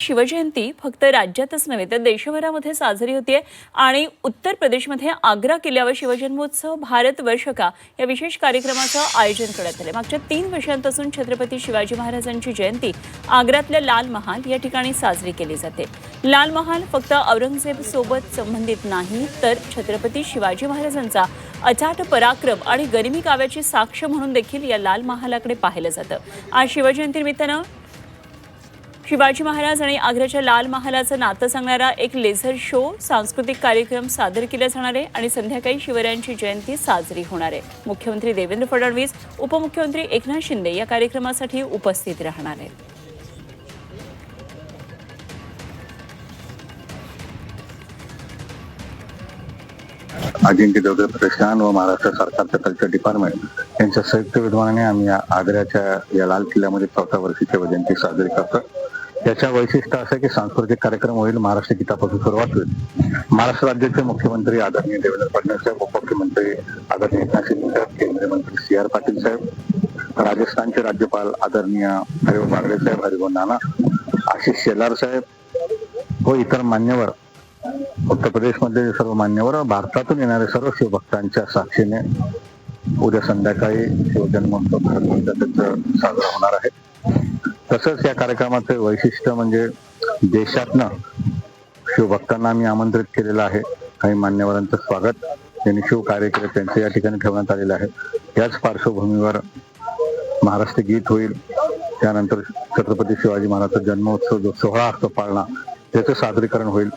शिवजयंती फक्त राज्यातच नव्हे तर देशभरामध्ये साजरी होते आणि उत्तर प्रदेशमध्ये आग्रा किल्ल्यावर शिवजन्मोत्सव भारतवर्ष का या विशेष कार्यक्रमाचं आयोजन करण्यात आले। मागच्या 3 वर्षांपासून छत्रपती शिवाजी महाराजांची जयंती आग्र्यातल्या लाल महाल या ठिकाणी साजरी केली जाते। लाल महाल फक्त औरंगजेब सोबत संबंधित नाही तर छत्रपती शिवाजी महाराजांचा अचाट पराक्रम आणि गरिमी काव्याची साक्ष म्हणून देखील या लाल महालाकडे पाहिलं जातं। आज शिवजयंतीनिमित्तानं शिवाजी महाराज आणि आग्र्याच्या लाल महालाचं नातं सांगणारा एक लेझर शो, सांस्कृतिक कार्यक्रम सादर केले जाणार आहे आणि संध्याकाळी शिवरायांची जयंती साजरी होणार आहे। मुख्यमंत्री देवेंद्र फडणवीस, उपमुख्यमंत्री एकनाथ शिंदे या कार्यक्रमासाठी उपस्थित राहणार आहेत। अजिंक्य देवधर प्रतिष्ठान व महाराष्ट्र सरकारचं कल्चर डिपार्टमेंट यांच्या संयुक्त विद्यमानाने आम्ही आग्र्याच्या या लाल किल्ल्यामध्ये 4थ्या वर्षीची जयंती साजरी करतो। त्याच्या वैशिष्ट्य असं की सांस्कृतिक कार्यक्रम होईल, महाराष्ट्र गीतापासून सुरुवात होईल। महाराष्ट्र राज्याचे मुख्यमंत्री आदरणीय देवेंद्र फडणवीस साहेब, उपमुख्यमंत्री आदरणीय एकनाथ शिंदे साहेब, केंद्रीय मंत्री CR पाटील साहेब, राजस्थानचे राज्यपाल आदरणीय हरिभाऊ बागडे साहेब, हरिभाऊ नाना, आशिष शेलार साहेब व इतर मान्यवर, उत्तर प्रदेशमध्ये सर्व मान्यवर, भारतातून येणारे सर्व शिवभक्तांच्या साक्षीने उद्या संध्याकाळी शिवजन्मोत्सव भारतवर्षाचं साजरा होणार आहे। तसंच या कार्यक्रमाचे वैशिष्ट्य म्हणजे देशातनं शिवभक्तांना आम्ही आमंत्रित केलेलं आहे। काही मान्यवरांचं स्वागत यांनी शिव कार्य केले त्यांचं या ठिकाणी ठेवण्यात आलेलं आहे। याच पार्श्वभूमीवर महाराष्ट्र गीत होईल, त्यानंतर छत्रपती शिवाजी महाराजांचा जन्मोत्सव जो 16 असतो पाळणा त्याचं सादरीकरण होईल।